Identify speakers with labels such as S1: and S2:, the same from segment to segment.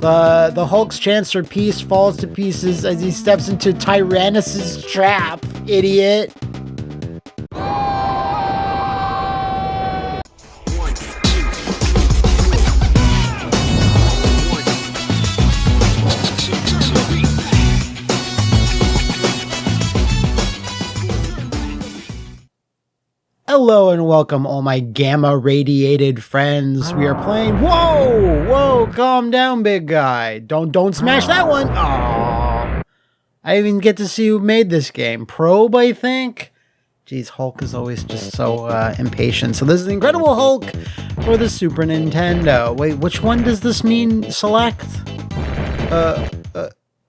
S1: The Hulk's chance for peace falls to pieces as he steps into Tyrannus's trap, idiot. Hello and welcome, all my gamma-radiated friends. We are playing... Whoa! Calm down, big guy. Don't smash that one. Aww. I didn't even get to see who made this game. Probe, I think? Jeez, Hulk is always just so impatient. So this is the Incredible Hulk for the Super Nintendo. Wait, which one does this mean select?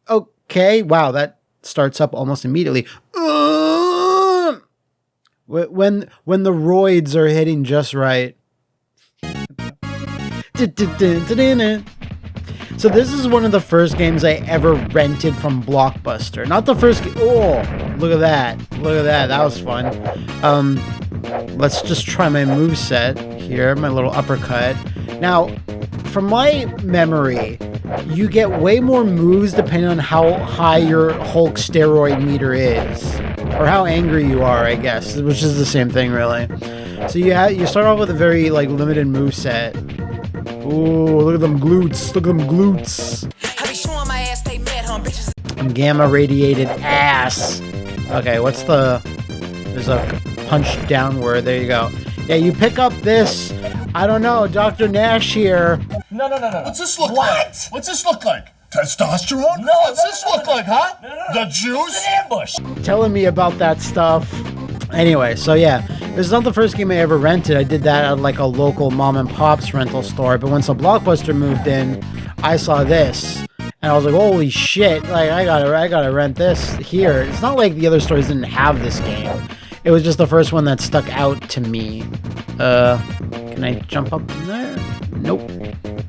S1: Okay. Wow, that starts up almost immediately. When the roids are hitting just right. So this is one of the first games I ever rented from Blockbuster. Not the first. Oh, look at that! That was fun. Let's just try my moveset here. My little uppercut. Now, from my memory, you get way more moves depending on how high your Hulk steroid meter is. Or how angry you are, I guess, which is the same thing, really. So you start off with a very limited moveset. Ooh, look at them glutes! I'm gamma radiated ass. Okay, there's a punch downward. There you go. Yeah, you pick up this. I don't know, Dr. Nash here.
S2: No. What's this look like? What's this look like? Testosterone? No, what's this look like, huh? No. The juice? It's an ambush.
S1: Telling me about that stuff. Anyway, so yeah, this is not the first game I ever rented. I did that at a local mom and pop's rental store. But once a Blockbuster moved in, I saw this, and I was like, "Holy shit! I gotta rent this here." It's not like the other stores didn't have this game. It was just the first one that stuck out to me. Can I jump up in there? Nope.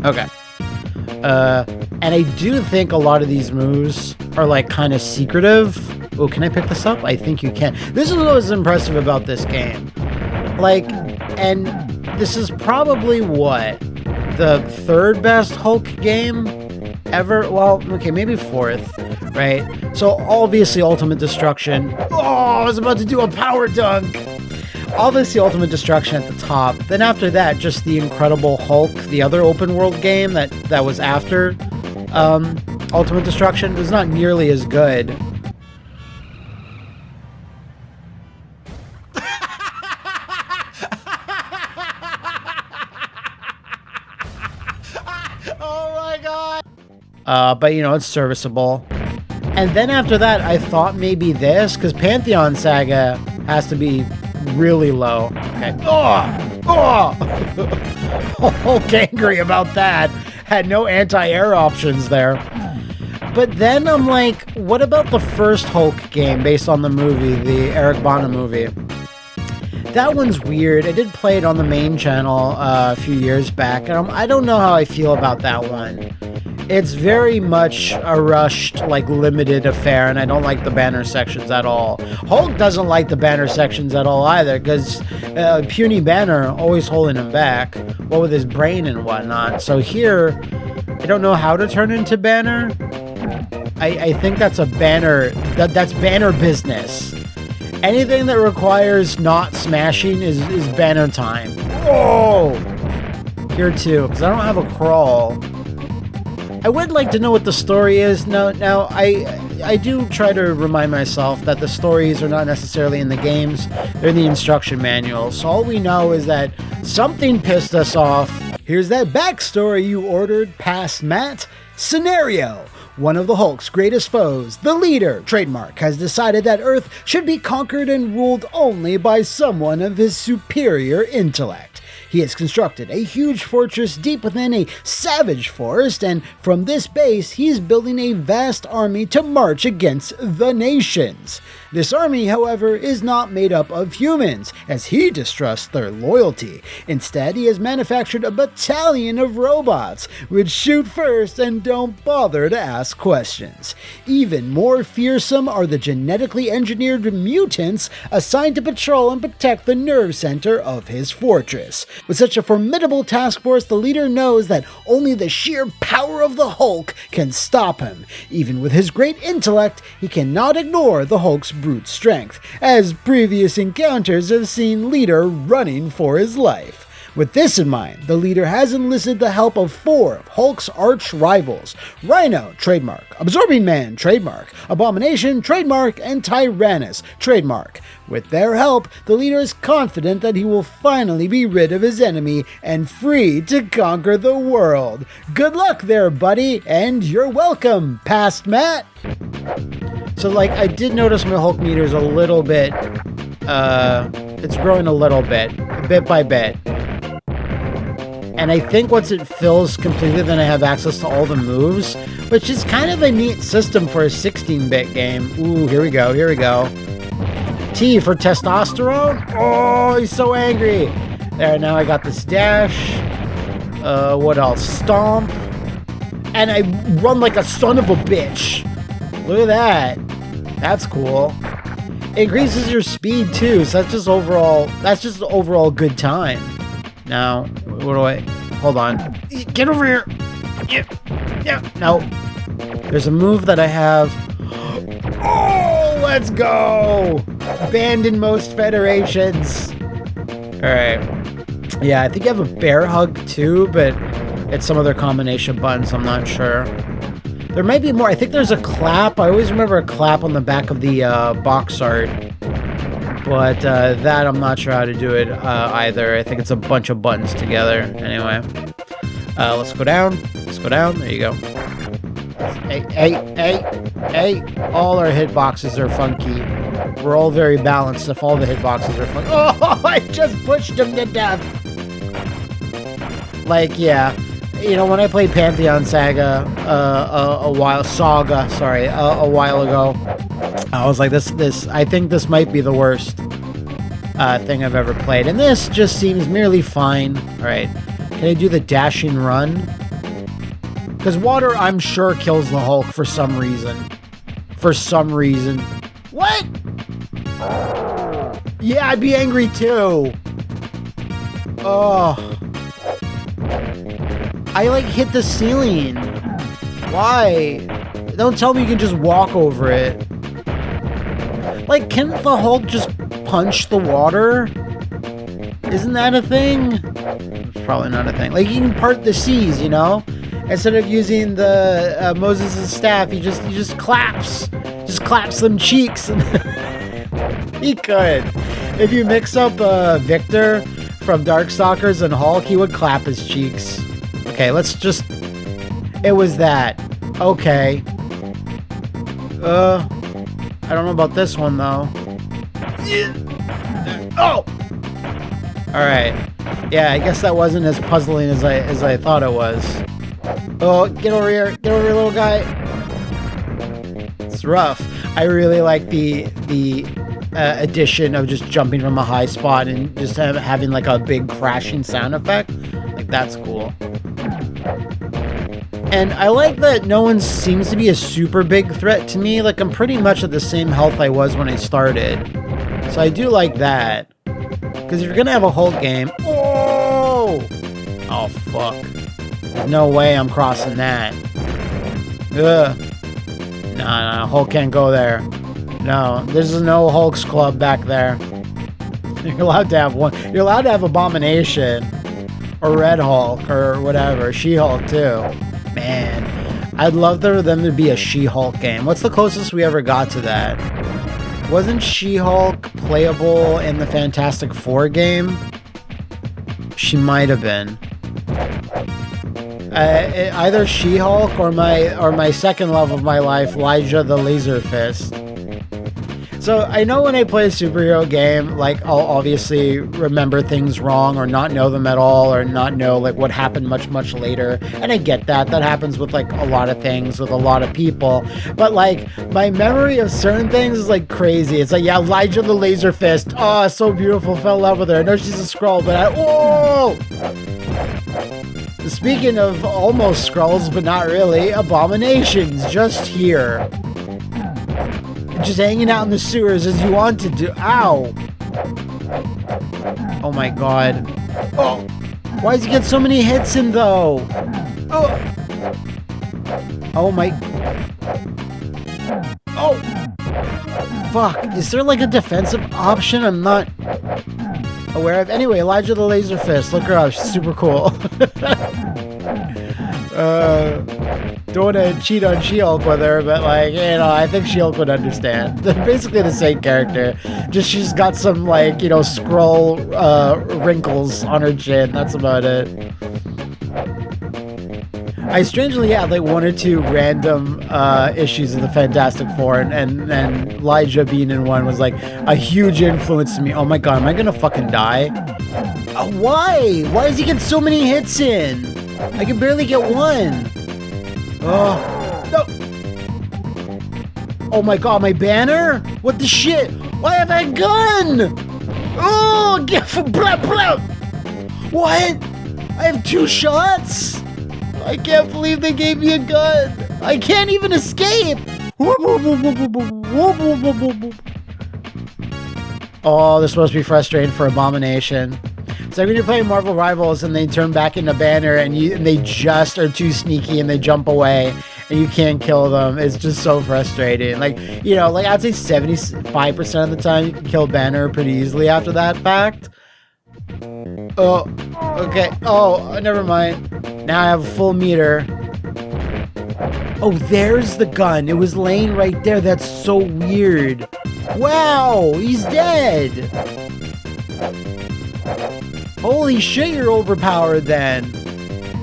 S1: Okay. And I do think a lot of these moves are kind of secretive. Oh, can I pick this up? I think you can. This is what was impressive about this game. And this is probably the third best Hulk game ever. Well, okay, maybe fourth, right? So obviously Ultimate Destruction. Oh, I was about to do a power dunk. Obviously Ultimate Destruction at the top. Then after that, just the Incredible Hulk, the other open world game that was after Ultimate Destruction, was not nearly as good. Oh my god! But it's serviceable. And then after that, I thought maybe this, because Pantheon Saga has to be really low. Okay. Hulk angry about that. Had no anti-air options there. But then I'm like, what about the first Hulk game based on the movie, the Eric Bana movie? That one's weird. I did play it on the main channel a few years back, and I don't know how I feel about that one. It's very much a rushed, limited affair, and I don't like the banner sections at all. Hulk doesn't like the banner sections at all either, because puny Banner always holding him back, with his brain and whatnot. So here, I don't know how to turn into Banner. I think that's a Banner, that's Banner business. Anything that requires not smashing is Banner time. Oh! Here too, because I don't have a crawl. I would like to know what the story is. Now I do try to remind myself that the stories are not necessarily in the games. They're in the instruction manuals. So all we know is that something pissed us off. Here's that backstory you ordered, past Matt. Scenario. One of the Hulk's greatest foes, the leader, trademark, has decided that Earth should be conquered and ruled only by someone of his superior intellect. He has constructed a huge fortress deep within a savage forest, and from this base, he is building a vast army to march against the nations. This army, however, is not made up of humans, as he distrusts their loyalty. Instead, he has manufactured a battalion of robots, which shoot first and don't bother to ask questions. Even more fearsome are the genetically engineered mutants assigned to patrol and protect the nerve center of his fortress. With such a formidable task force, the leader knows that only the sheer power of the Hulk can stop him. Even with his great intellect, he cannot ignore the Hulk's brute strength, as previous encounters have seen Leader running for his life. With this in mind, the leader has enlisted the help of 4 of Hulk's arch rivals: Rhino, trademark; Absorbing Man, trademark; Abomination, trademark; and Tyrannus, trademark. With their help, the leader is confident that he will finally be rid of his enemy and free to conquer the world. Good luck there, buddy, and you're welcome, Past Matt. So, like, I did notice my Hulk meter is a little bit, it's growing a little bit by bit. And I think once it fills completely, then I have access to all the moves, which is kind of a neat system for a 16-bit game. Ooh, here we go. T for testosterone. Oh, he's so angry. There, now I got this dash. What else? Stomp. And I run like a son of a bitch. Look at that. That's cool. It increases your speed too, so that's just an overall good time. Now, what do I... Hold on. Get over here. Yeah. No. There's a move that I have. Oh, let's go. Banned in most federations. Alright. Yeah, I think I have a bear hug too, but it's some other combination buttons, I'm not sure. There might be more. I think there's a clap. I always remember a clap on the back of the box art. But that, I'm not sure how to do it either. I think it's a bunch of buttons together. Anyway. Let's go down. There you go. Hey. All our hitboxes are funky. We're all very balanced if all the hitboxes are funky. Oh, I just pushed him to death. Like, yeah. You know, when I played Pantheon Saga a while ago, I was like, this. I think this might be the worst thing I've ever played, and this just seems merely fine. All right, can I do the dash and run? Because water, I'm sure, kills the Hulk for some reason. What? Yeah, I'd be angry too. Oh. I, like, hit the ceiling. Why? Don't tell me you can just walk over it. Like, can't the Hulk just punch the water? Isn't that a thing? It's probably not a thing. Like, you can part the seas, you know? Instead of using the Moses' staff, he just claps. Just claps them cheeks. He could. If you mix up Victor from Darkstalkers and Hulk, he would clap his cheeks. Okay, let's just... It was that. Okay. I don't know about this one, though. Oh! Alright. Yeah, I guess that wasn't as puzzling as I thought it was. Oh, get over here. Get over here, little guy. It's rough. I really like the addition of just jumping from a high spot and just having like a big crashing sound effect. Like, that's cool. And I like that no one seems to be a super big threat to me. Like, I'm pretty much at the same health I was when I started. So I do like that. Because if you're going to have a Hulk game... Oh! Oh, fuck. There's no way I'm crossing that. Ugh. No, Hulk can't go there. No, there's no Hulk's Club back there. You're allowed to have one. You're allowed to have Abomination. Or Red Hulk, or whatever. She-Hulk, too. Man, I'd love for them to be a She-Hulk game. What's the closest we ever got to that? Wasn't She-Hulk playable in the Fantastic Four game? She might have been. Either She-Hulk or my second love of my life, Elijah the Laser Fist. So I know when I play a superhero game, like, I'll obviously remember things wrong or not know them at all or not know like what happened much later. And I get that. That happens with like a lot of things with a lot of people. But like my memory of certain things is like crazy. It's like, yeah, Elijah the Laser Fist. Oh, so beautiful. Fell in love with her. I know she's a Skrull, but whoa! Speaking of almost Skrulls, but not really, Abomination's just here. just hanging out in the sewers as you want to do. Ow. Oh my god. Oh, why does he get so many hits in though? Oh my. Oh. Fuck. Is there like a defensive option I'm not aware of? Anyway, Elijah the Laser Fist. Look her up. She's super cool. Don't want to cheat on She-Hulk with her, but like, you know, I think She-Hulk would understand. They're basically the same character. Just she's got some like, you know, scroll wrinkles on her chin. That's about it. I strangely had like one or two random issues of the Fantastic Four, and Elijah being in one was like a huge influence to me. Oh my god, am I gonna fucking die? Why? Why does he get so many hits in? I can barely get one. Oh no! Oh my god, my banner? What the shit? Why have I a gun? Oh, get blah blah. What? I have 2 shots? I can't believe they gave me a gun. I can't even escape. Oh, this must be frustrating for Abomination. It's like when you're playing Marvel Rivals and they turn back into Banner and they just are too sneaky and they jump away and you can't kill them. It's just so frustrating. Like, you know, like I'd say 75% of the time you can kill Banner pretty easily after that fact. Oh, okay. Oh, never mind. Now I have a full meter. Oh, there's the gun. It was laying right there. That's so weird. Wow, he's dead. Holy shit, you're overpowered then.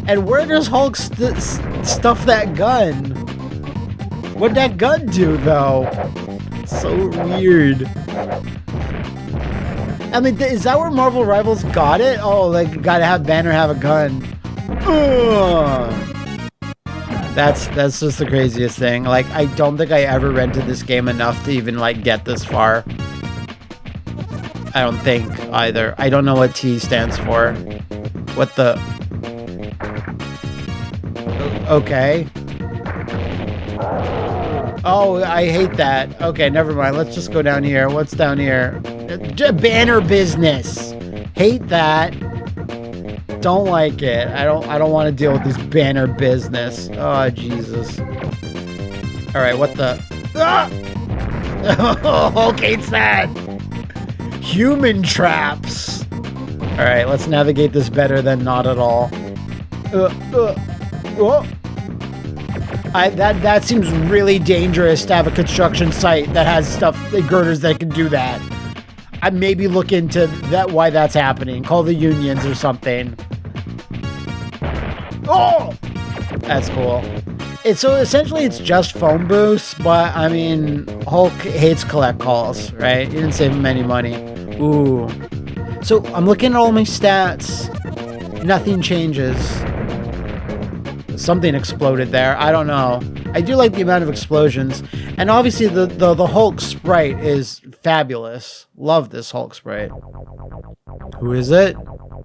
S1: And where does Hulk stuff that gun? What'd that gun do, though? It's so weird. I mean, is that where Marvel Rivals got it? Oh, like, gotta have Banner have a gun. Ugh. That's just the craziest thing. Like, I don't think I ever rented this game enough to even, like, get this far. I don't think, either. I don't know what T stands for. What the... Okay. Oh, I hate that. Okay, never mind. Let's just go down here. What's down here? Banner business. Hate that. Don't like it. I don't want to deal with this banner business. Oh, Jesus. All right, what the... Ah! Hulk hates that. Human traps. All right, let's navigate this better than not at all. That seems really dangerous to have a construction site that has stuff, girders that can do that. I'd maybe look into that, why that's happening. Call the unions or something. Oh! That's cool. So essentially it's just phone booths, but I mean, Hulk hates collect calls, right? You didn't save him any money. Ooh. So I'm looking at all my stats. Nothing changes. Something exploded there. I don't know. I do like the amount of explosions. And obviously the Hulk sprite is fabulous. Love this Hulk sprite. Who is it?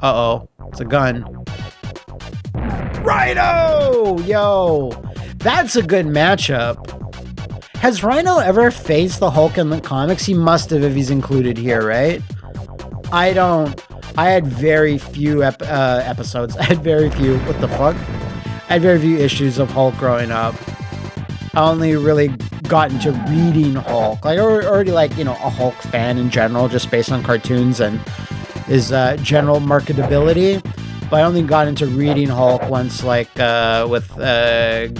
S1: Uh-oh. It's a gun. Rhino! Yo! That's a good matchup. Has Rhino ever faced the Hulk in the comics? He must have if he's included here, right? I had very few episodes. I had very few... What the fuck? I had very few issues of Hulk growing up. I only really got into reading Hulk. Like, I already like, you know, a Hulk fan in general, just based on cartoons and his general marketability. But I only got into reading Hulk once, like, with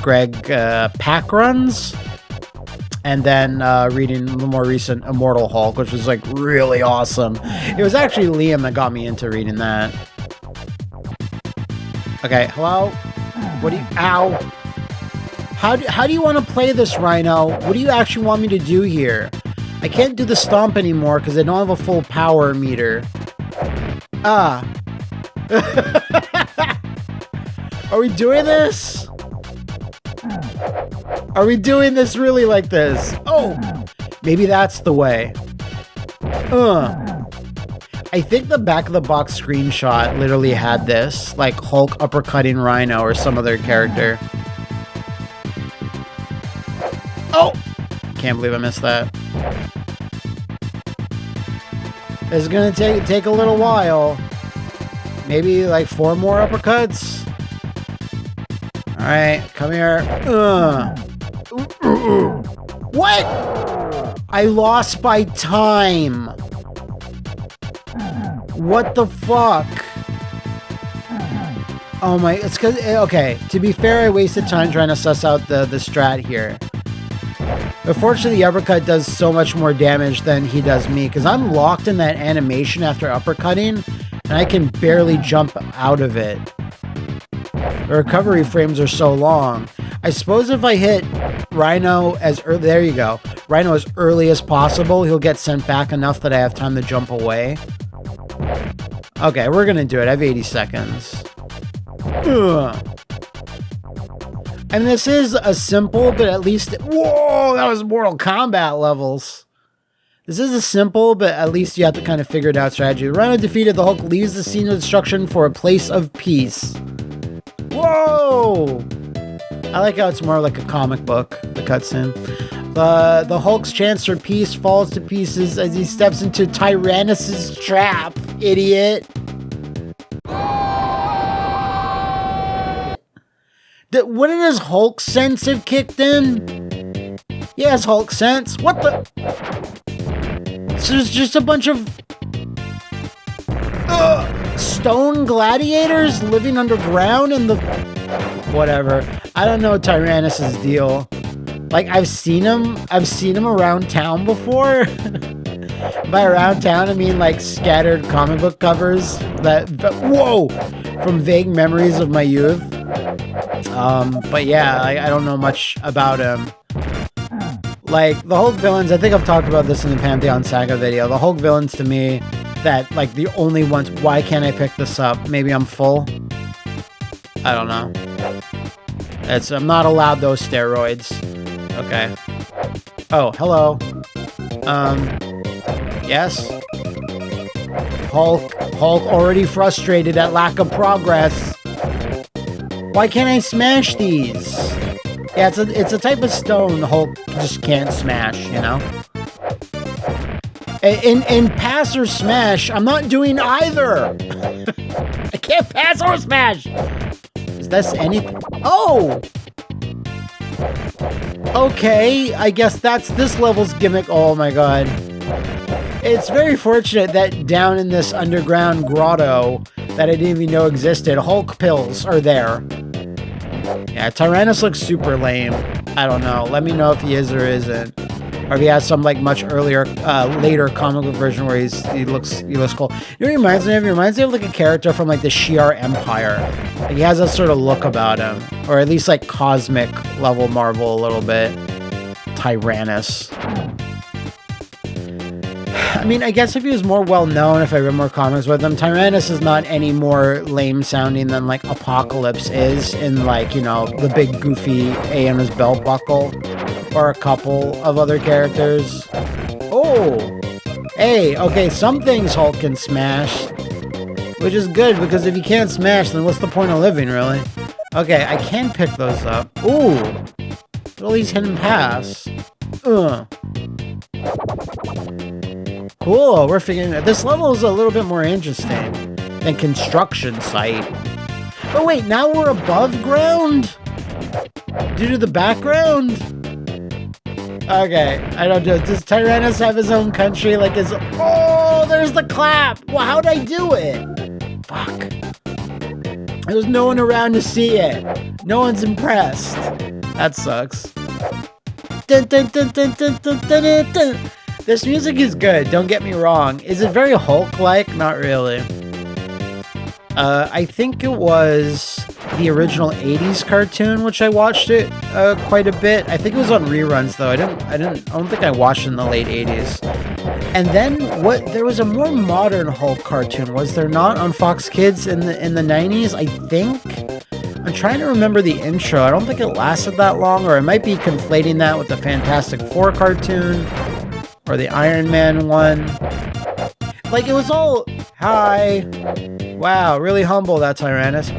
S1: Greg Pak runs. And then reading the more recent Immortal Hulk, which was, like, really awesome. It was actually Liam that got me into reading that. Okay, hello? What do you... Ow! How do you want to play this, Rhino? What do you actually want me to do here? I can't do the stomp anymore because I don't have a full power meter. Ah. Are we doing this? Are we doing this really like this? Oh! Maybe that's the way. I think the back of the box screenshot literally had this. Like Hulk uppercutting Rhino or some other character. Oh! can't believe I missed that. It's gonna take a little while. Maybe like 4 more uppercuts. All right, come here. What? I lost by time. What the fuck? Oh my, it's cause, okay, to be fair, I wasted time trying to suss out the strat here. But fortunately, the uppercut does so much more damage than he does me, because I'm locked in that animation after uppercutting, and I can barely jump out of it. The recovery frames are so long. I suppose if I hit Rhino as early, there you go, Rhino as early as possible, he'll get sent back enough that I have time to jump away. Okay, we're gonna do it. I have 80 seconds. Ugh. And this is a simple, but at least... Whoa, that was Mortal Kombat levels. This is a simple, but at least you have to kind of figure it out strategy. Rhino defeated, the Hulk leaves the scene of destruction for a place of peace. Whoa! I like how it's more like a comic book, the cutscene. The Hulk's chance for peace falls to pieces as he steps into Tyrannus' trap, idiot. Wouldn't his Hulk sense have kicked in? Yes, Hulk sense. What the? So there's just a bunch of stone gladiators living underground in the... Whatever. I don't know Tyrannus' deal. Like, I've seen him around town before. By around town, I mean like scattered comic book covers whoa! From vague memories of my youth. But yeah, I don't know much about him. Like, the Hulk villains, I think I've talked about this in the Pantheon Saga video. The Hulk villains to me, that, like, the only ones, why can't I pick this up? Maybe I'm full? I don't know. I'm not allowed those steroids. Okay. Oh, hello. Yes? Hulk already frustrated at lack of progress. Why can't I smash these? Yeah, it's a type of stone the Hulk just can't smash, you know? In pass or smash, I'm not doing either. I can't pass or smash. Is this anything? Oh! Okay, I guess that's this level's gimmick. Oh my god. It's very fortunate that down in this underground grotto that I didn't even know existed, Hulk pills are there. Yeah, Tyrannus looks super lame. I don't know. Let me know if he is or isn't. Or if he has some like much earlier, later comic book version where he looks cool. You know what he reminds me of? He reminds me of like a character from like the Shi'ar Empire. Like, he has a sort of look about him. Or at least like cosmic level Marvel a little bit. Tyrannus. I mean, I guess if he was more well-known, if I read more comics with him, Tyrannus is not any more lame-sounding than, like, Apocalypse is in, like, you know, the big goofy A on his belt buckle, or a couple of other characters. Oh! Hey, okay, some things Hulk can smash, which is good, because if you can't smash, then what's the point of living, really? Okay, I can pick those up. Ooh! At least hidden pass. Cool, we're figuring out. This level is a little bit more interesting than Construction Site. Oh wait, now we're above ground? Due to the background? Okay, I don't know. Does Tyrannus have his own country? Like his... Oh, there's the clap! Well, how'd I do it? Fuck. There's no one around to see it. No one's impressed. That sucks. Dun, dun, dun, dun, dun, dun, dun, dun, dun. This music is good, don't get me wrong. Is it very Hulk-like? Not really. I think it was the original 80s cartoon, which I watched it quite a bit. I think it was on reruns though. I don't think I watched it in the late 80s. And then there was a more modern Hulk cartoon, was there not, on Fox Kids in the 90s, I think? I'm trying to remember the intro. I don't think it lasted that long, or I might be conflating that with the Fantastic Four cartoon. Or the Iron Man one. Like, it was all, hi. Wow, really humble, that Tyrannus.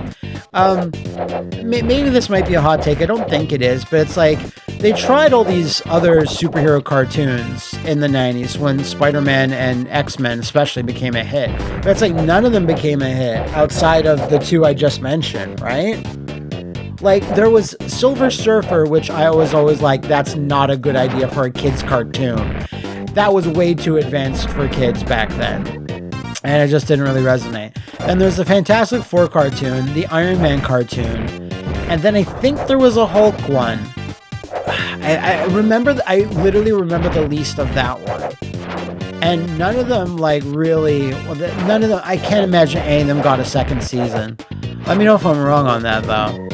S1: Maybe this might be a hot take. I don't think it is, but it's like they tried all these other superhero cartoons in the 90s when Spider-Man and X-Men especially became a hit. But it's like none of them became a hit outside of the two I just mentioned, right? Like there was Silver Surfer, which I was always like, that's not a good idea for a kid's cartoon. That was way too advanced for kids back then. And it just didn't really resonate. Then there's the Fantastic Four cartoon, the Iron Man cartoon, and then I think there was a Hulk one. I literally remember the least of that one. And none of them I can't imagine any of them got a second season. Let me know if I'm wrong on that though.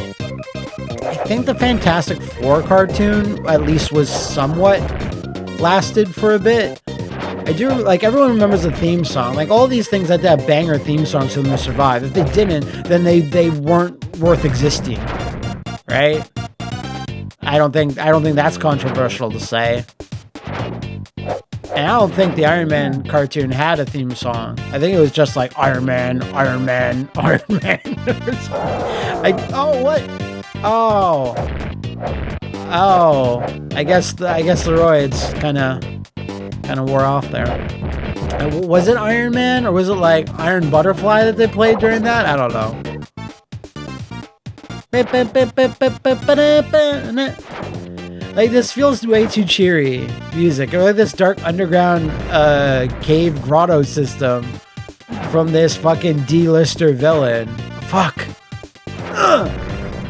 S1: I think the Fantastic Four cartoon at least was somewhat lasted for a bit. I do, everyone remembers the theme song. All these things had to have banger theme songs for them to survive. If they didn't, then they weren't worth existing, right? I don't think that's controversial to say. And I don't think the Iron Man cartoon had a theme song. I think it was just like Iron Man, Iron Man, Iron Man. What? I guess the roids kind of wore off there. Was it Iron Man or was it like Iron Butterfly that they played during that? I don't know. This feels way too cheery music. Or this dark underground cave grotto system from this fucking D-lister villain. Fuck.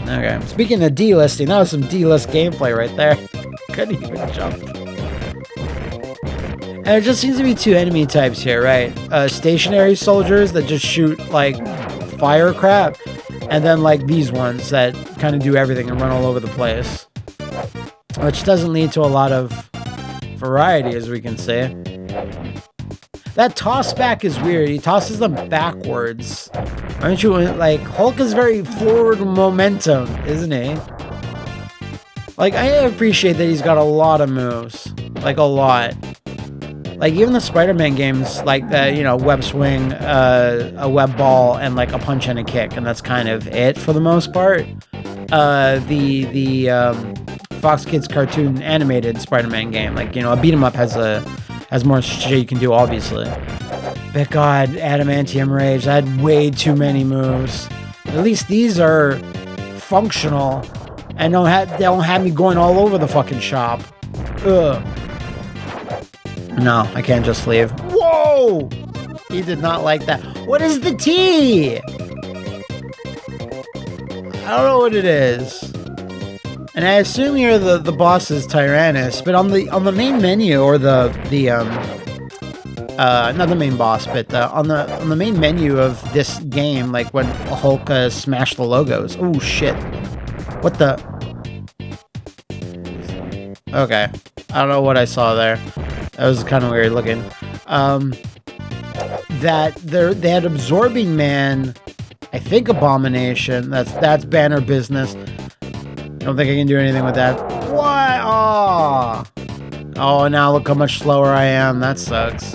S1: Okay, speaking of D-listing, that was some D-list gameplay right there. Couldn't even jump. And there just seems to be two enemy types here, right? Stationary soldiers that just shoot, fire crap. And then, these ones that kind of do everything and run all over the place. Which doesn't lead to a lot of variety, as we can see. That toss back is weird. He tosses them backwards. Aren't you, Hulk is very forward momentum, isn't he? I appreciate that he's got a lot of moves. A lot. Even the Spider-Man games, web swing, a web ball, and a punch and a kick, and that's kind of it for the most part. The Fox Kids cartoon animated Spider-Man game, a beat 'em up has more shit you can do, obviously. But God, Adamantium Rage, that had way too many moves. At least these are functional and they don't have me going all over the fucking shop. Ugh. No, I can't just leave. Whoa! He did not like that. What is the T? I don't know what it is. And I assume you're the boss's Tyrannus, but on the main menu or not the main boss, but on the main menu of this game, when Hulk smashed the logos. Oh shit! What the? Okay, I don't know what I saw there. That was kind of weird looking. That they had Absorbing Man, I think Abomination. That's banner business. Don't think I can do anything with that. What? Oh, now look how much slower I am. That sucks.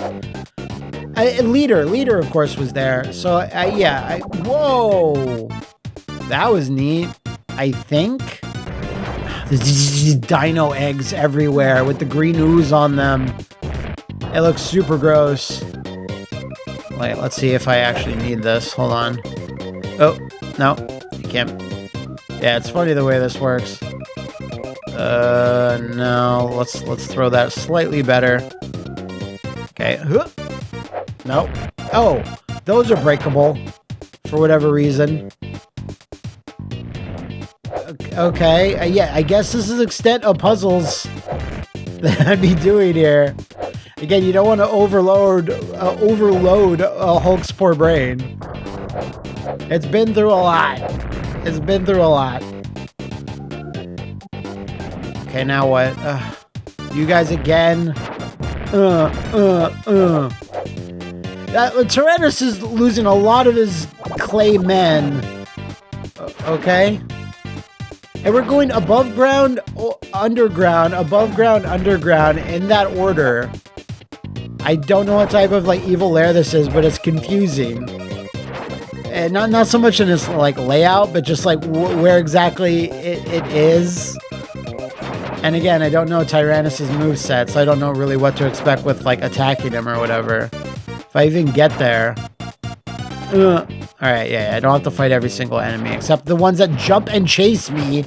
S1: Leader, of course, was there. So, whoa. That was neat. I think. There's dino eggs everywhere with the green ooze on them. It looks super gross. Wait, let's see if I actually need this. Hold on. Oh, no. You can't. Yeah, it's funny the way this works. No. Let's throw that slightly better. Okay. Nope. Oh, those are breakable for whatever reason. Okay. Yeah, I guess this is the extent of puzzles that I'd be doing here. Again, you don't want to overload Hulk's poor brain. It's been through a lot. Okay, now what? You guys again? Tyrannus is losing a lot of his clay men. Okay? And we're going above ground, underground, above ground, underground, in that order. I don't know what type of evil lair this is, but it's confusing. And not so much in its like layout, but just like where exactly it is. And again, I don't know Tyrannus's moveset, so I don't know really what to expect with like attacking him or whatever. If I even get there. Alright, yeah, I don't have to fight every single enemy, except the ones that jump and chase me.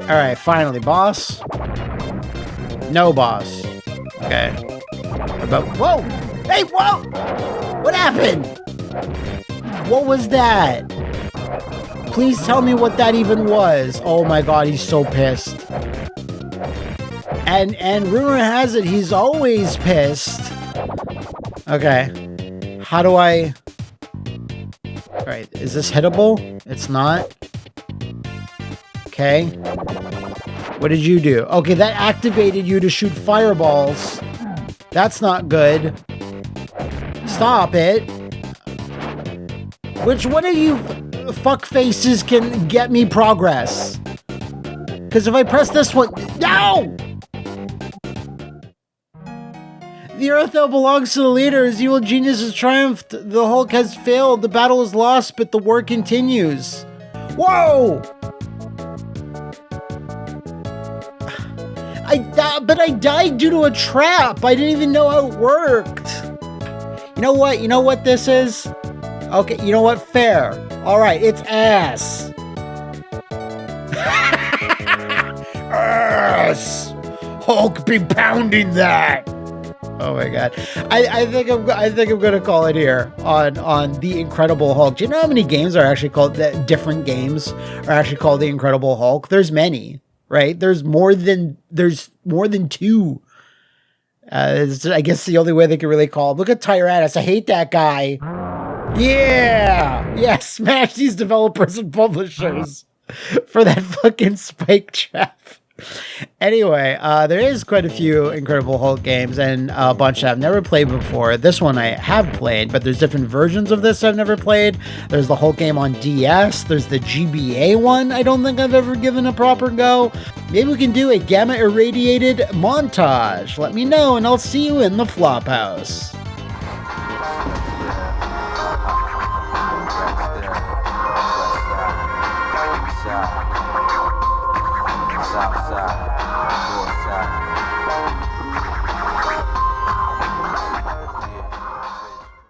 S1: Alright, finally, boss. No boss. Okay. About whoa! Hey, whoa! What happened? What was that? Please tell me what that even was. Oh my god, he's so pissed. And rumor has it he's always pissed. Okay. How do I... Alright, is this hittable? It's not. Okay. What did you do? Okay, that activated you to shoot fireballs. That's not good. Stop it. Which one of you fuck faces can get me progress? Because if I press this one... No! The Earth now belongs to the leader. His evil genius has triumphed. The Hulk has failed. The battle is lost, but the war continues. Whoa! But I died due to a trap. I didn't even know how it worked. You know what? You know what this is? Okay, you know what? Fair. All right, it's ass. Ass. Hulk be pounding that. Oh my god. I think I'm gonna call it here on the Incredible Hulk. Do you know how many games are actually called that? Different games are actually called the Incredible Hulk. There's many. Right? There's more than two. I guess the only way they can really call him. Look at Tyrannus. I hate that guy. Yeah. Smash these developers and publishers for that fucking spike trap. Anyway, there is quite a few Incredible Hulk games and a bunch that I've never played before. This one I have played, but there's different versions of this I've never played. There's the Hulk game on DS. There's the GBA one I don't think I've ever given a proper go. Maybe we can do a gamma irradiated montage. Let me know and I'll see you in the Flophouse.